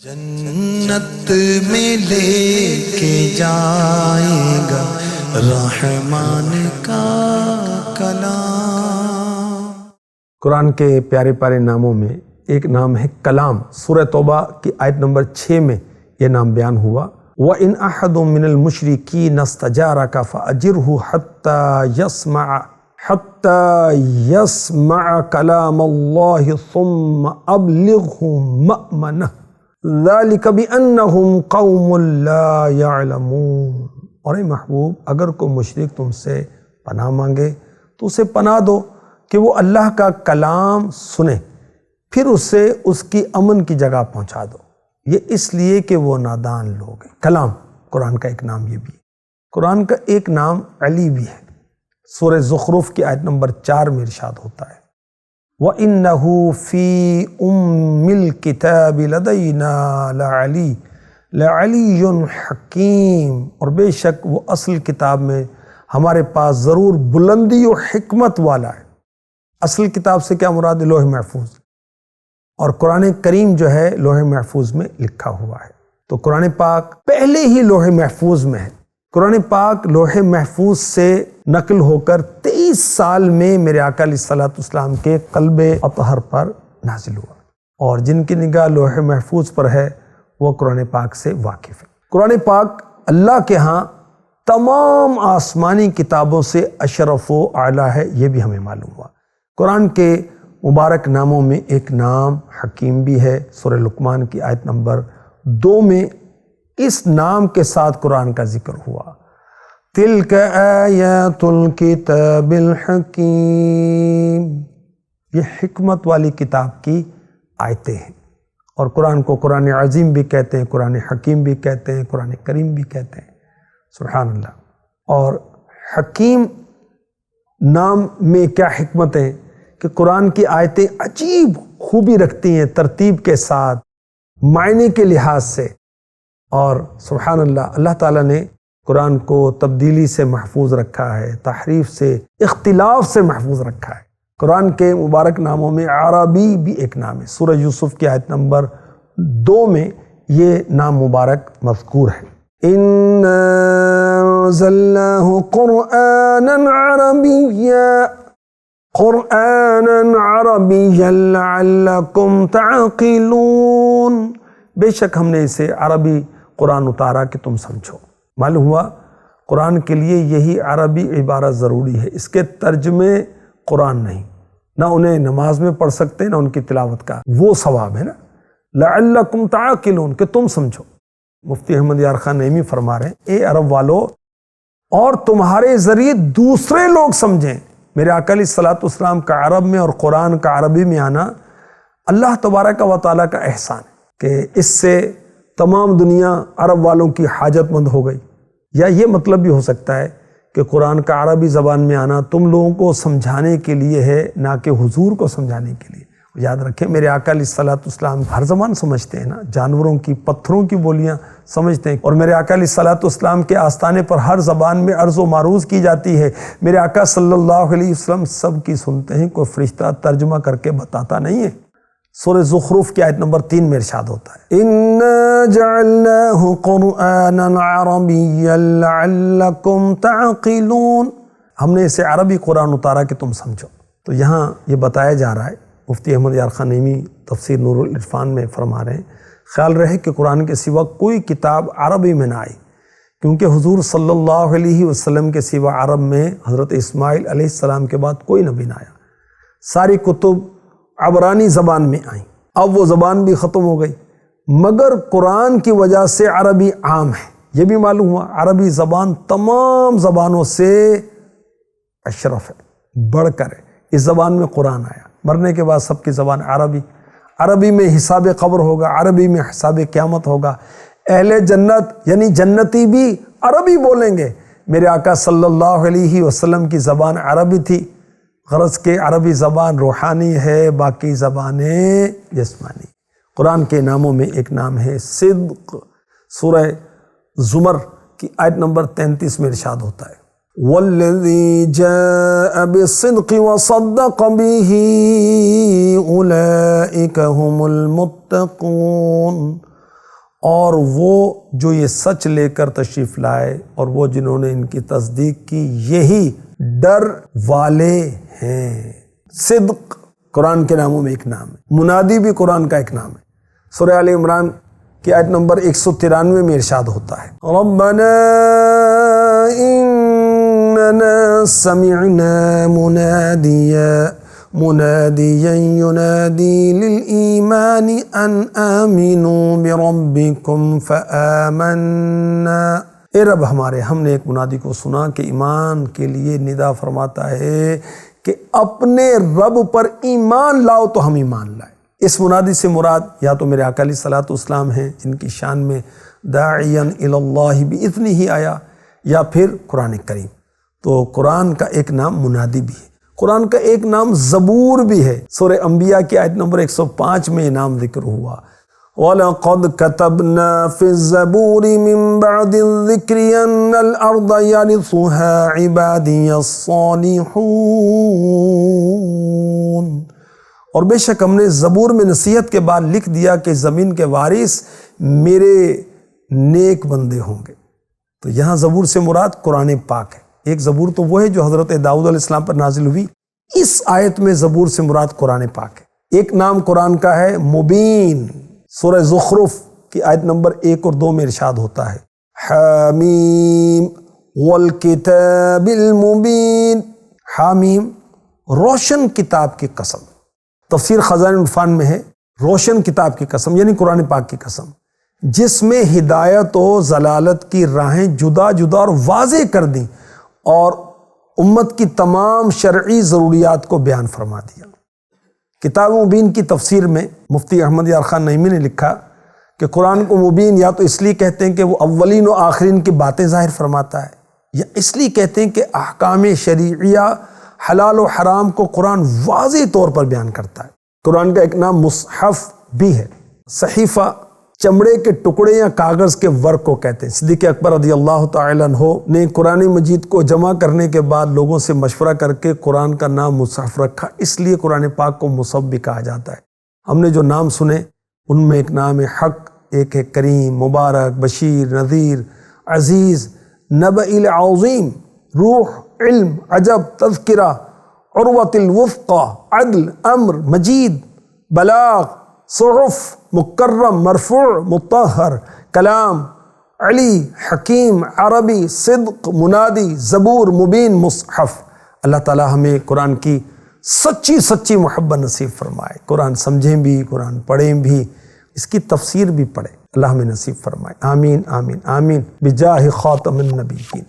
جنت میں لے کے جائے گا رحمان کا کلام۔ قرآن کے پیارے پیارے ناموں میں ایک نام ہے کلام۔ سورہ توبہ کی آیت نمبر 6 میں یہ نام بیان ہوا۔ وَإِنْ أَحَدٌ مِّنَ الْمُشْرِكِينَ اسْتَجَارَكَ فَأَجِرْهُ حَتَّى يَسْمَعَ كَلَامَ اللَّهِ ثُمَّ أَبْلِغْهُ مَأْمَنَهُ ذَلِكَ بِأَنَّهُمْ قَوْمٌ لَا يَعْلَمُونَ۔ اور اے محبوب، اگر کوئی مشرک تم سے پناہ مانگے تو اسے پناہ دو کہ وہ اللہ کا کلام سنے، پھر اسے اس کی امن کی جگہ پہنچا دو، یہ اس لیے کہ وہ نادان لوگ ہیں۔ کلام قرآن کا ایک نام یہ بھی ہے۔ قرآن کا ایک نام علی بھی ہے۔ سورہ زخرف کی آیت نمبر 4 میں ارشاد ہوتا ہے وَإِنَّهُ فِي أُمِّ الْكِتَابِ لَدَيْنَا لَعَلِيٌّ حَكِيمٌ، اور بے شک وہ اصل کتاب میں ہمارے پاس ضرور بلندی و حکمت والا ہے۔ اصل کتاب سے کیا مراد ہے؟ لوح محفوظ، اور قرآن کریم جو ہے لوح محفوظ میں لکھا ہوا ہے۔ تو قرآن پاک پہلے ہی لوح محفوظ میں ہے۔ قرآن پاک لوح محفوظ سے نقل ہو کر 23 سال میں میرے آقا علیہ الصلوۃ والسلام کے قلب اطہر پر نازل ہوا، اور جن کی نگاہ لوح محفوظ پر ہے وہ قرآن پاک سے واقف ہے۔ قرآن پاک اللہ کے ہاں تمام آسمانی کتابوں سے اشرف و اعلیٰ ہے، یہ بھی ہمیں معلوم ہوا۔ قرآن کے مبارک ناموں میں ایک نام حکیم بھی ہے۔ سورہ لقمان کی آیت نمبر 2 میں اس نام کے ساتھ قرآن کا ذکر ہوا، تِلْكَ آیات الکتاب الحکیم، یہ حکمت والی کتاب کی آیتیں ہیں۔ اور قرآن کو قرآن عظیم بھی کہتے ہیں، قرآن حکیم بھی کہتے ہیں، قرآن کریم بھی کہتے ہیں۔ سبحان اللہ۔ اور حکیم نام میں کیا حکمت ہے کہ قرآن کی آیتیں عجیب خوبی رکھتی ہیں، ترتیب کے ساتھ، معنی کے لحاظ سے۔ اور سبحان اللہ، اللہ تعالیٰ نے قرآن کو تبدیلی سے محفوظ رکھا ہے، تحریف سے، اختلاف سے محفوظ رکھا ہے۔ قرآن کے مبارک ناموں میں عربی بھی ایک نام ہے۔ سورہ یوسف کی آیت نمبر 2 میں یہ نام مبارک مذکور ہے۔ اِنَّا أَنزَلْنَاهُ قُرْآنًا عَرَبِيًّا لَعَلَّكُمْ تَعْقِلُونَ، بے شک ہم نے اسے عربی قرآن اتارا کہ تم سمجھو۔ معلوم ہوا قرآن کے لیے یہی عربی عبارت ضروری ہے، اس کے ترجمے قرآن نہیں، نہ انہیں نماز میں پڑھ سکتے نہ ان کی تلاوت کا وہ ثواب ہے نا، لعلکم تعقلون، کہ تم سمجھو۔ مفتی احمد یار خان نعیمی فرما رہے ہیں، اے عرب والو، اور تمہارے ذریعے دوسرے لوگ سمجھیں۔ میرے آقا علیہ الصلوۃ والسلام کا عرب میں اور قرآن کا عربی میں آنا اللہ تبارک و تعالیٰ کا احسان ہے کہ اس سے تمام دنیا عرب والوں کی حاجت مند ہو گئی۔ یا یہ مطلب بھی ہو سکتا ہے کہ قرآن کا عربی زبان میں آنا تم لوگوں کو سمجھانے کے لیے ہے، نہ کہ حضور کو سمجھانے کے لیے۔ یاد رکھیں، میرے آقا علیہ الصلوۃ والسلام ہر زبان سمجھتے ہیں نا، جانوروں کی، پتھروں کی بولیاں سمجھتے ہیں، اور میرے آقا علیہ الصلوۃ والسلام کے آستانے پر ہر زبان میں عرض و معروض کی جاتی ہے۔ میرے آقا صلی اللہ علیہ وسلم سب کی سنتے ہیں، کوئی فرشتہ ترجمہ کر کے بتاتا نہیں ہے۔ سورہ زخرف کی آیت نمبر 3 میں ارشاد ہوتا ہے اِنَّا جَعَلْنَاهُ قُرْآنًا عَرَبِيًّا لَعَلَّكُمْ تَعْقِلُونَ، ہم نے اسے عربی قرآن اتارا کہ تم سمجھو۔ تو یہاں یہ بتایا جا رہا ہے، مفتی احمد یار خان نعیمی تفسیر نور العرفان میں فرما رہے ہیں، خیال رہے کہ قرآن کے سوا کوئی کتاب عربی میں نہ آئی، کیونکہ حضور صلی اللہ علیہ وسلم کے سوا عرب میں حضرت اسماعیل علیہ السلام کے بعد کوئی نبی نہ آیا۔ ساری کتب عبرانی زبان میں آئیں، اب وہ زبان بھی ختم ہو گئی، مگر قرآن کی وجہ سے عربی عام ہے۔ یہ بھی معلوم ہوا عربی زبان تمام زبانوں سے اشرف ہے، بڑھ کر ہے۔ اس زبان میں قرآن آیا، مرنے کے بعد سب کی زبان عربی، عربی میں حساب قبر ہوگا، عربی میں حساب قیامت ہوگا، اہل جنت یعنی جنتی بھی عربی بولیں گے۔ میرے آقا صلی اللہ علیہ وسلم کی زبان عربی تھی، غرض کہ عربی زبان روحانی ہے، باقی زبانیں جسمانی۔ قرآن کے ناموں میں ایک نام ہے صدق۔ سورہ زمر کی آیت نمبر 33 میں ارشاد ہوتا ہے وَالَّذِي جَاءَ بِالصِّدْقِ وَصَدَّقَ بِهِ أُولَئِكَ هُمُ الْمُتَّقُونَ، اور وہ جو یہ سچ لے کر تشریف لائے اور وہ جنہوں نے ان کی تصدیق کی یہی ڈر والے ہیں۔ صدق قرآن کے ناموں میں ایک نام ہے، منادی بھی قرآن کا ایک نام ہے۔ سورہ آل عمران کی آیت نمبر 193 میں ارشاد ہوتا ہے، ربنا اننا سمعنا منادیا ینادی للایمان ان آمنوا بربکم فآمنا۔ اے رب ہمارے، ہم نے ایک منادی کو سنا کہ ایمان کے لیے ندا فرماتا ہے کہ اپنے رب پر ایمان لاؤ، تو ہم ایمان لائے۔ اس منادی سے مراد یا تو میرے آقا علیہ الصلوۃ والسلام ہیں جن کی شان میں داعیا الی اللہ باذنہ آیا، یا پھر قرآن کریم۔ تو قرآن کا ایک نام منادی بھی ہے، قرآن کا ایک نام زبور بھی ہے۔ سورہ انبیاء کی آیت نمبر 105 میں یہ نام ذکر ہوا، وَلَقَدْ كَتَبْنَا فِي الزَّبُورِ مِن بَعْدِ الذِّكْرِ أَنَّ الْأَرْضَ يَرِثُهَا عِبَادِيَ الصَّالِحُونَ۔ اور بے شک ہم نے زبور میں نصیحت کے بعد لکھ دیا کہ زمین کے وارث میرے نیک بندے ہوں گے۔ تو یہاں زبور سے مراد قرآن پاک ہے۔ ایک زبور تو وہ ہے جو حضرت داؤد علیہ السلام پر نازل ہوئی، اس آیت میں زبور سے مراد قرآن پاک ہے۔ ایک نام قرآن کا ہے مبین، سورہ زخرف کی آیت نمبر 1 اور 2 میں ارشاد ہوتا ہے، حامیم والکتاب المبین۔ حامیم روشن کتاب کی قسم، تفسیر خزائن العرفان میں ہے روشن کتاب کی قسم، یعنی قرآن پاک کی قسم، جس میں ہدایت و ضلالت کی راہیں جدا جدا اور واضح کر دیں اور امت کی تمام شرعی ضروریات کو بیان فرما دیا۔ کتاب مبین کی تفسیر میں مفتی احمد یار خان نعیمی نے لکھا کہ قرآن کو مبین یا تو اس لیے کہتے ہیں کہ وہ اولین و آخرین کی باتیں ظاہر فرماتا ہے، یا اس لیے کہتے ہیں کہ احکام شرعیہ حلال و حرام کو قرآن واضح طور پر بیان کرتا ہے۔ قرآن کا ایک نام مصحف بھی ہے۔ صحیفہ چمڑے کے ٹکڑے یا کاغذ کے ورق کو کہتے ہیں۔ صدیق اکبر رضی اللہ تعالی عنہ نے قرآن مجید کو جمع کرنے کے بعد لوگوں سے مشورہ کر کے قرآن کا نام مصحف رکھا، اس لیے قرآن پاک کو مصحف بھی کہا جاتا ہے۔ ہم نے جو نام سنے ان میں ایک نام ہے حق، ایک ہے کریم، مبارک، بشیر، نذیر، عزیز، نبأ العظیم، روح، علم، عجب، تذکرہ، عروۃ الوثقی، عدل، امر، مجید، بلاغ، صحف، مکرم، مرفوع، مطہر، کلام، علی، حکیم، عربی، صدق، منادی، زبور، مبین، مصحف۔ اللہ تعالی ہمیں قرآن کی سچی محبت نصیب فرمائے، قرآن سمجھیں بھی، قرآن پڑھیں بھی، اس کی تفسیر بھی پڑھیں۔ اللہ ہمیں نصیب فرمائے، آمین آمین آمین، بجاہ خاتم النبیین۔